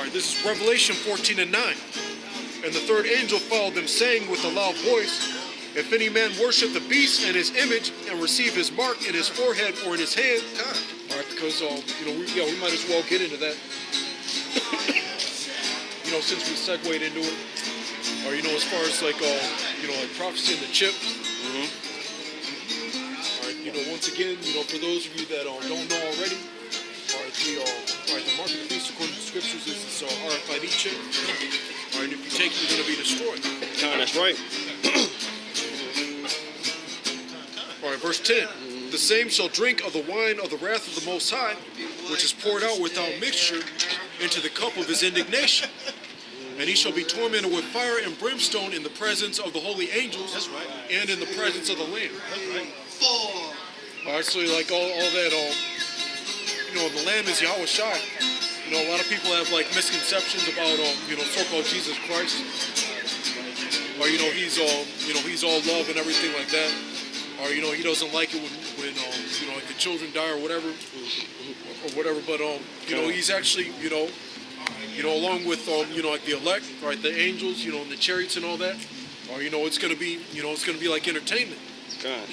right, this is Revelation 14 and 9. And the third angel followed them, saying with a loud voice, if any man worship the beast and his image and receive his mark in his forehead or in his hand, all right, because we might as well get into that. Since we segued into it, or as far as like like prophecy and the chip. Mm-hmm. All right, once again, for those of you that don't know already, the mark of the beast according to the scriptures is this RFID chip. All right, if you take it, you're going to be destroyed. That's right. All right, verse 10. The same shall drink of the wine of the wrath of the Most High, which is poured out without mixture into the cup of his indignation. And he shall be tormented with fire and brimstone in the presence of the holy angels. That's right. And in the presence of the Lamb. That's right. All right, so like all that, the Lamb is Yahweh Shai. A lot of people have like misconceptions about, so-called Jesus Christ. Or, he's all love and everything like that. Or, he doesn't like it when like the children die or whatever. But, he's actually, along with, like the elect, right, the angels, and the chariots and all that. Or, it's going to be like entertainment. God.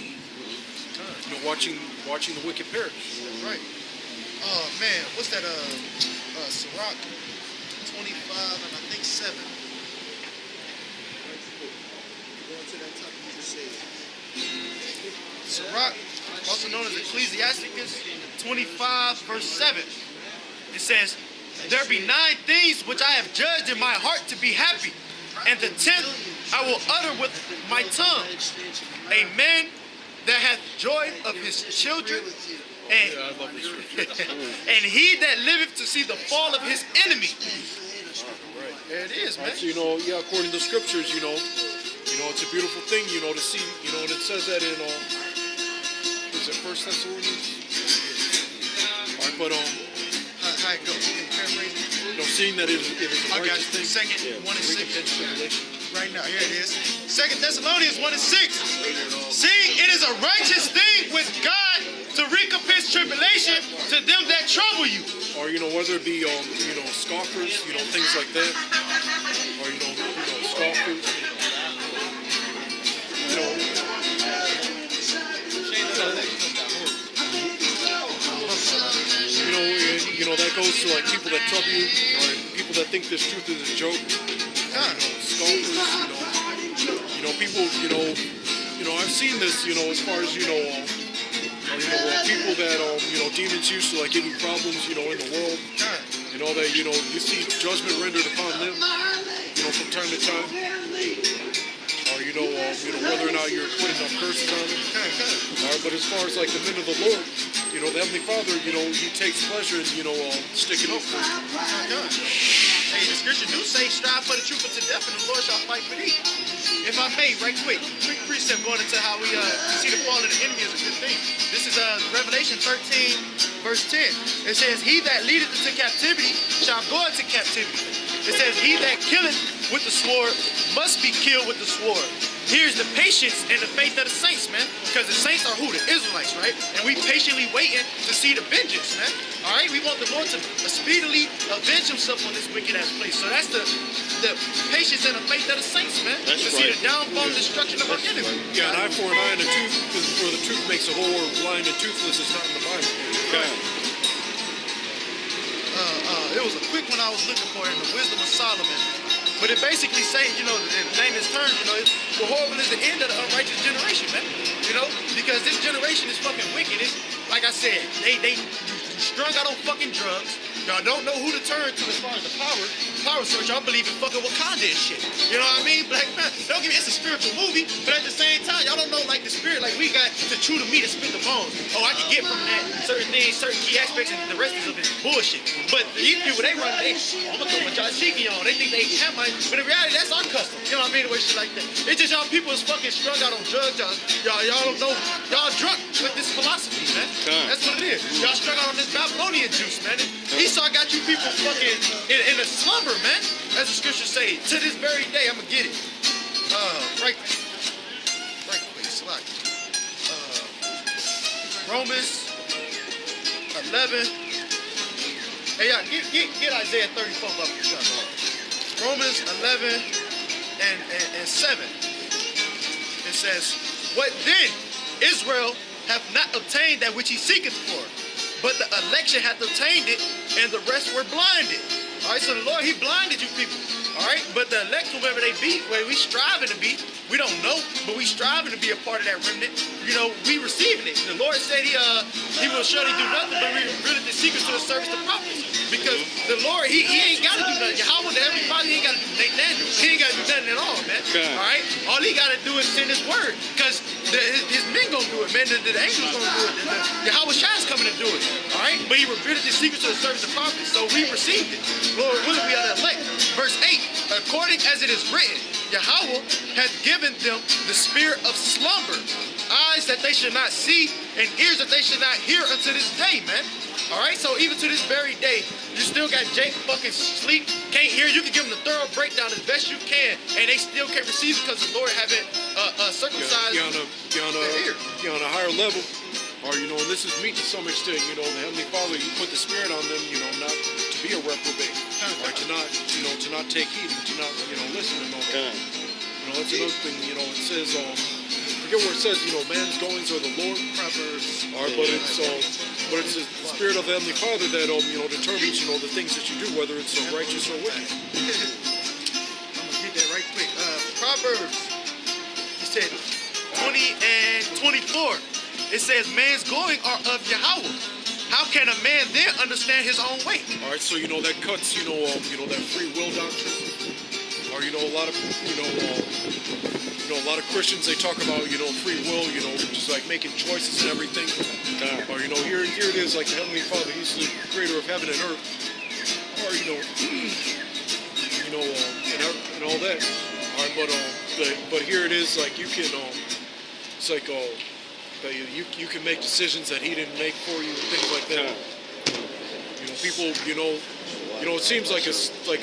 Watching the wicked perish. Right. Oh man, what's that? Sirach 25 and I think 7. Going to that topic you just said. Sirach, also known as Ecclesiasticus 25 verse 7. It says, there be 9 things which I have judged in my heart to be happy, and the 10th I will utter with my tongue. A man that hath joy of his children, and he that liveth to see the fall of his enemy. Right. There it is, man. So, according to the scriptures, it's a beautiful thing, to see, and it says that in, is it 1 Thessalonians? All right, but, how it goes? Seeing that it is a righteous thing. Second, 1 and 6. Right now, here it is. 2 Thessalonians 1 and 6. See, it is a righteous thing with God to recompense tribulation to them that trouble you. Or, whether it be, scoffers, things like that. Or, scoffers. That goes to, like, people that trouble you, or people that think this truth is a joke. Scoffers, people, I've seen this, as far as, people that, demons used to, like, give you problems, in the world, and all that, you see judgment rendered upon them, from time to time, or, whether or not you're putting up curses on them. But as far as, like, the men of the Lord, the Heavenly Father, he takes pleasure in, sticking up for you. Hey, the scripture do say, strive for the truth unto death, and the Lord shall fight for thee. If I may, right quick precept going into how we see the fall of the enemy is a good thing. This is Revelation 13, verse 10. It says, he that leadeth into captivity shall go into captivity. It says, he that killeth with the sword must be killed with the sword. Here's the patience and the faith of the saints, man. Because the saints are who? The Israelites, right? And we patiently waiting to see the vengeance, man. All right? We want the Lord to speedily avenge himself on this wicked-ass place. So that's the patience and the faith of the saints, man. That's to see the downfall and destruction of our enemy. Yeah, an eye for an eye and a tooth, for the tooth makes a whole, or blind and toothless is not in the Bible. Right. It was a quick one I was looking for in the Wisdom of Solomon. But it basically says, the name is turned, for horrible is the end of the unrighteous generation, man. Because this generation is fucking wicked. It's, like I said, they strung out on fucking drugs. Y'all don't know who to turn to as far as the power source. Y'all believe in fucking Wakanda and shit. You know what I mean? Black man, don't get me, it's a spiritual movie, but at the same time, y'all don't know like the spirit, like we got to chew the meat and spit the bones. Oh, I can get from that certain things, certain key aspects, and the rest of it is bullshit. But these people, they run, I'm gonna throw my Jashiki on. They think they have money, but in reality, that's our custom. You know what I mean? The way shit like that. It's just y'all people is fucking strung out on drugs. Y'all don't know. Y'all drunk with this philosophy, man. That's what it is. Y'all strung out on this Babylonian juice, man. Esau got you people fucking in a slumber, man. As the scriptures say, to this very day, I'm gonna get it. Right quick, slide. Romans 11. Hey, y'all, get Isaiah 34 up here, son. Romans 11 and 7. It says, what then? Israel hath not obtained that which he seeketh for, but the election hath obtained it, and the rest were blinded. All right, so the Lord, he blinded you people. All right, but the elect, whoever they be, where we striving to be, we don't know, but we striving to be a part of that remnant. You know, we receiving it. The Lord said he will surely do nothing, but we really the secret to the service of the prophets. Because the Lord, he ain't got to do nothing. Yahweh, the Heavenly Father, he ain't got to do Nate Daniel. He ain't got to do nothing at all, man. God. All right, all he got to do is send his word, because his men gonna do it, man. The angels gonna do it. Yahweh Shai's coming to do it. All right, but he revealed the secret to the service of the prophets, so we received it. Lord, what we are to elect? Verse 8. According as it is written, Yahweh hath given them the spirit of slumber, eyes that they should not see, and ears that they should not hear unto this day, man. All right, so even to this very day, you still got Jake fucking sleep, can't hear. You can give them the thorough breakdown as best you can, and they still can't receive it because the Lord haven't circumcised You're on a higher level. Or, you know, and this is me to some extent, you know, the Heavenly Father, you put the Spirit on them, you know, not to be a reprobate, or to not, you know, to not take heed, and to not, you know, listen and all that. You know, that's another thing, you know, it says, I forget where it says, you know, man's goings are the Lord, but it's the Spirit of the Heavenly Father that, you know, determines, you know, the things that you do, whether it's righteous or wicked. I'm gonna get that right quick. Proverbs, he said 20 and 24. It says, man's going are of Yahweh. How can a man then understand his own way? All right, so you know that cuts, you know that free will doctrine, or you know a lot of, a lot of Christians, they talk about, you know, free will, you know, just like making choices and everything. Or you know, here it is, like the Heavenly Father, He's the Creator of heaven and earth, or you know, and all that. All right, but here it is, like you can, it's like you can make decisions that He didn't make for you and things like that. You know, people, you know, it seems like a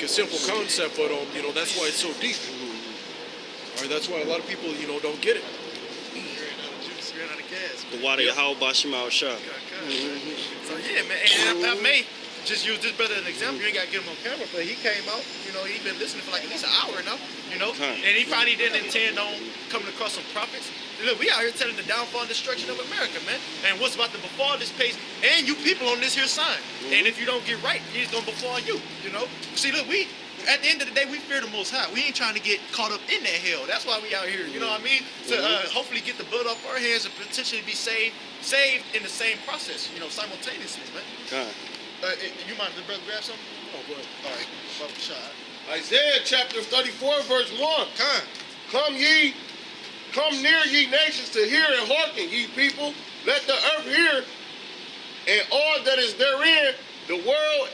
simple concept, but you know, that's why it's so deep. All right, that's why a lot of people, you know, don't get it. The water Yahweh Bashim Al Shah. So yeah, man, and I may just use this brother as an example. You ain't got to get him on camera, but he came out, you know, he been listening for like at least an hour now, you know, and he probably didn't intend on coming across some prophets. Look, we out here telling the downfall and destruction of America, man, and what's about to befall this place and you people on this here sign. And if you don't get right, he's gonna befall you, you know. See, look, we at the end of the day, we fear the Most High. We ain't trying to get caught up in that hell. That's why we out here, you know what I mean? So hopefully get the blood off our hands and potentially be saved in the same process, you know, simultaneously, man. You mind if the brother grab something? Oh, go ahead. All right. Brother Shah. Isaiah chapter 34, verse 1. Come near ye nations to hear and hearken, ye people. Let the earth hear, and all that is therein, the world,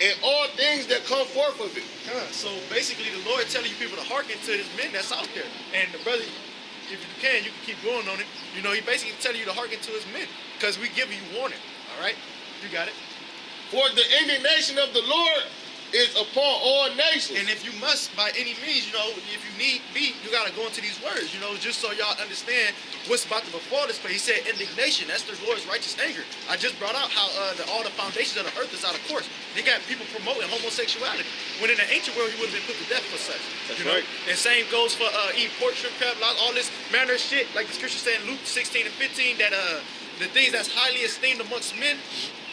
and all things that come forth of it. So basically, the Lord telling you people to hearken to His men that's out there. And the brother, if you can keep going on it. You know, he basically telling you to hearken to His men because we giving you warning. All right, you got it. For the indignation of the Lord is upon all nations. And if you must, by any means, you know, if you need be, you got to go into these words, you know, just so y'all understand what's about to befall this place. He said indignation. That's the Lord's righteous anger. I just brought out how all the foundations of the earth is out of course. They got people promoting homosexuality. When in the ancient world, he would have been put to death for such. That's you know? right. And same goes for eating pork, shrimp, crab, all this manner of shit. Like the scripture said in Luke 16 and 15, that the things that's highly esteemed amongst men.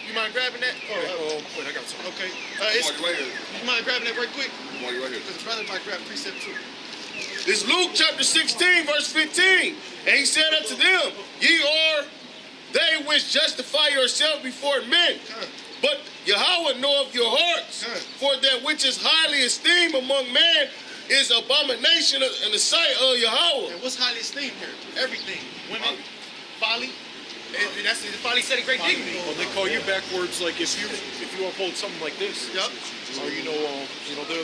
You mind grabbing that? Wait, I got some. Okay. Right here. You mind grabbing that right quick? Right here. Because the brother might grab precept too. It's Luke chapter 16, verse 15. And he said unto them, ye are they which justify yourselves before men, but Yahweh knoweth your hearts. For that which is highly esteemed among men is abomination in the sight of Yahweh. And what's highly esteemed here? Everything. Women, folly. And that's folly said a great dignity. Well, they call you backwards, like if you uphold something like this. Yep. Or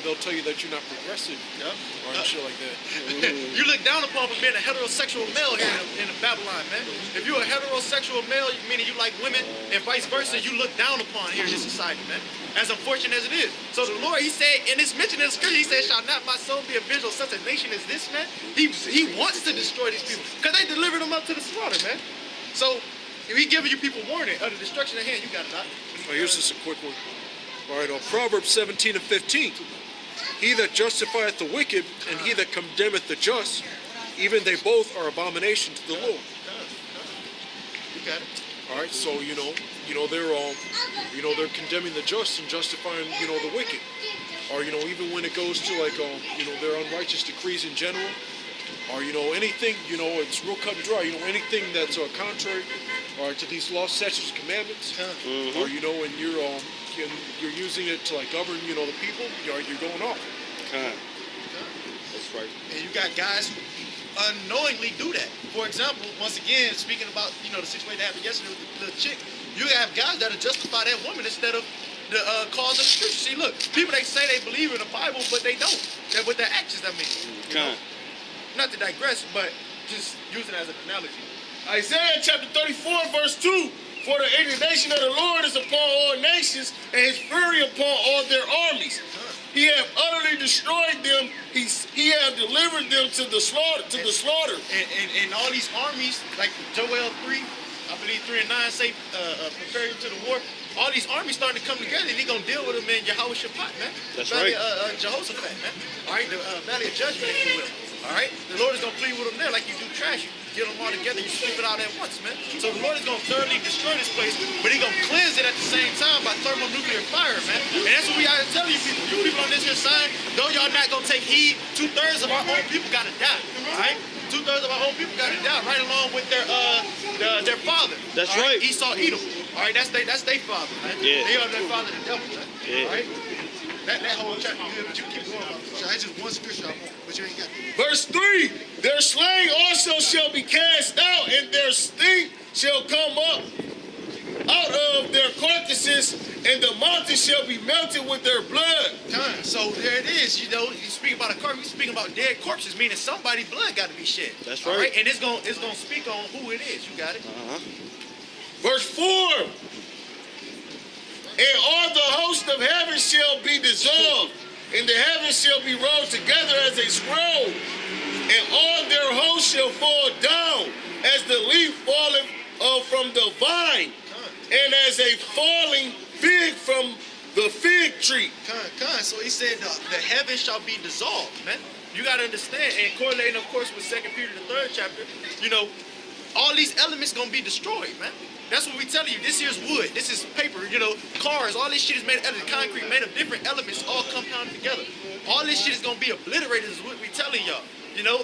they'll tell you that you're not progressive. Yep. Or shit like that. You look down upon for being a heterosexual male here in Babylon, man. If you're a heterosexual male, meaning you like women, and vice versa, you look down upon here in this society, man. As unfortunate as it is. So the Lord, He said, and it's mentioned in the scripture, He said, shall not my soul be a vigil of such a nation as this, man? He wants to destroy these people. Because they delivered them up to the slaughter, man. So, He giving you people warning of the destruction at hand. You got it, Doc. Here's just a quick one. All right, Proverbs 17 and 15. He that justifieth the wicked and he that condemneth the just, even they both are abomination to the Lord. You got it. All right, so they're condemning the just and justifying the wicked, or even when it goes to like their unrighteous decrees in general, or anything it's real cut and dry. Anything that's contrary or to these laws, statutes, and commandments, or and you're using it to like govern the people, you're going off. That's right. And you got guys who unknowingly do that. For example, once again, speaking about the situation that happened yesterday with the chick, you have guys that'll justify that woman instead of the cause of the scripture. See, look, people they say they believe in the Bible, but they don't. That with their actions, I mean. Not to digress, but just use it as an analogy. Isaiah chapter 34, verse 2. For the indignation of the Lord is upon all nations, and his fury upon all their armies. He hath utterly destroyed them. He hath delivered them to the slaughter. And all these armies, like Joel 3, I believe 3 and 9 say, prepare you to the war. All these armies starting to come together, and he's gonna deal with them in Yahweh Shaphat, man. That's Valley, right. Jehoshaphat, man. All right, the Valley of Judgment, if you will. All right, the Lord is gonna plead with them there, like you do trash. You get them all together, you sweep it out at once, man. So the Lord is gonna thoroughly destroy this place, but he's gonna cleanse it at the same time by thermonuclear fire, man. And that's what we gotta tell you people. You people on this here side, though y'all not gonna take heed, 2/3 of our own people gotta die. All right. 2/3 of our own people got to die, right along with their father. That's all right. Esau, Edom. All right, that's their father, man. Yeah. They are their father, the devil, man. Yeah. All right. That whole chapter, but you keep going. That's just one scripture I want, but you ain't got it. Verse 3. Their slain also shall be cast out, and their stink shall come up out of their carcasses, and the mountains shall be melted with their blood. So there it is. You speak about a corpse. You speaking about dead corpses, meaning somebody's blood got to be shed. That's all right. And it's gonna speak on who it is. You got it. Verse 4. And all the host of heaven shall be dissolved, and the heavens shall be rolled together as a scroll, and all their hosts shall fall down as the leaf falleth from the vine, and as a falling fig from the fig tree. So he said the heavens shall be dissolved, man. You got to understand, and correlating, of course, with 2 Peter, the 3rd chapter, all these elements going to be destroyed, man. That's what we tell you. This here's wood. This is paper, cars. All this shit is made out of concrete, made of different elements, all compounded together. All this shit is going to be obliterated is what we telling y'all.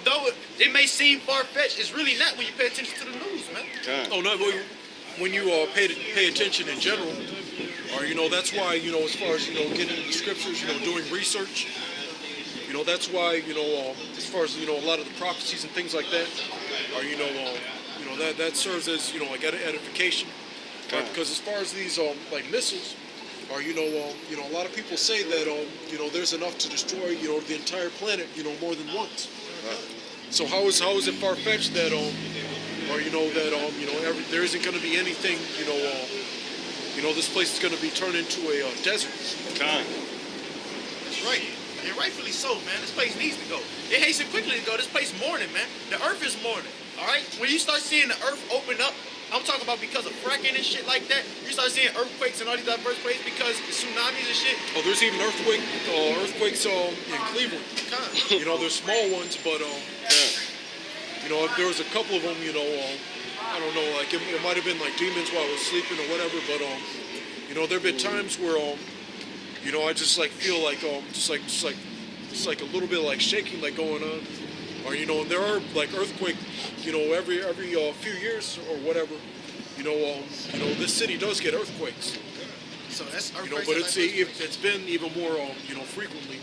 Though it may seem far-fetched, it's really not when you pay attention to the news, man. Oh, no, but when you pay attention in general, or, that's why, as far as, getting into the scriptures, doing research, that's why, as far as, a lot of the prophecies and things like that, or, that serves as, like edification. Right? Because as far as these, like missiles, or, a lot of people say that, there's enough to destroy, the entire planet, more than once. So how is it far-fetched that, there isn't going to be anything, this place is going to be turned into a desert. That's right. And rightfully so, man. This place needs to go. It hastened quickly to go. This place mourning, man. The earth is mourning. All right? When you start seeing the earth open up, I'm talking about because of fracking and shit like that, you start seeing earthquakes and all these diverse places because of tsunamis and shit. Oh, there's even earthquakes in Cleveland. There's small ones, but there was a couple of them. I don't know, like it might have been like demons while I was sleeping or whatever. But there've been times where I just like feel like just like a little bit like shaking like going on, or and there are like earthquake, every few years or whatever. This city does get earthquakes. So that's but it's been even more frequently,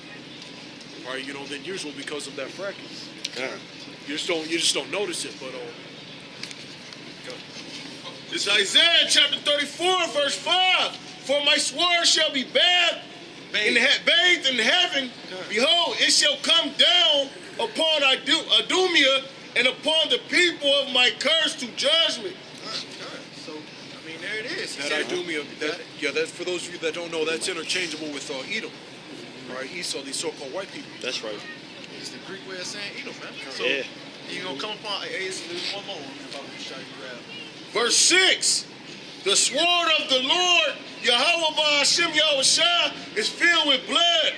or than usual because of that fracking. You just don't notice it, but It's Isaiah chapter 34, verse 5. For my sword shall be bathed in heaven. Behold, it shall come down upon Idumea and upon the people of my curse to judgment. So, I mean, there it is. That Idumea, that for those of you that don't know, that's interchangeable with Edom, right? Esau, these so-called white people. That's right. It's the Greek way of saying Edom, man. So, yeah. You're going to come upon, there's one more about to show you grab. Verse 6. The sword of the Lord, Yahweh Hashem Yahushua is filled with blood.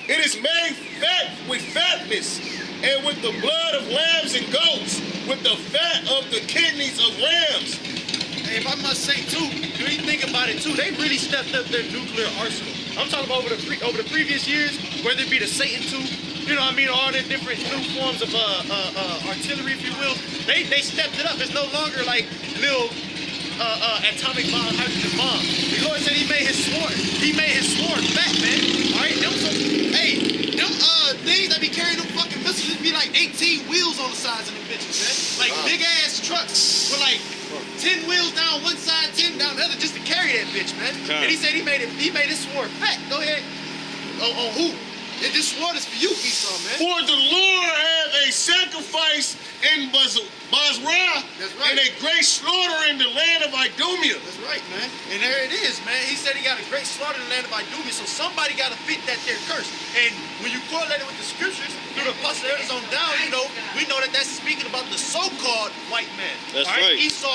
It is made fat with fatness, and with the blood of lambs and goats, with the fat of the kidneys of rams. Hey, if I must say too, when you think about it too, they really stepped up their nuclear arsenal. I'm talking about over the previous years, whether it be the Satan II, you know what I mean, all the different new forms of artillery, if you will. They stepped it up. It's no longer like little atomic bomb, hydrogen bomb. The Lord said He made His sword fat, man. All right, them things that be carrying them fucking missiles, it be like 18 wheels on the sides of them bitches, man. Like big ass trucks with like 10 wheels down one side, 10 down the other, just to carry that bitch, man. And He said He made his sword fat. Go ahead. On who? And this sword is for you, Esau, man. For the Lord had a sacrifice in Basra, That's right. and a great slaughter in the land of Idumea. That's right, man. And there it is, man. He said He got a great slaughter in the land of Idumea, so somebody got to fit that there curse. And when you correlate it with the scriptures, through the apostle on down, you know, we know that that's speaking about the so-called white man. That's all right. right. Esau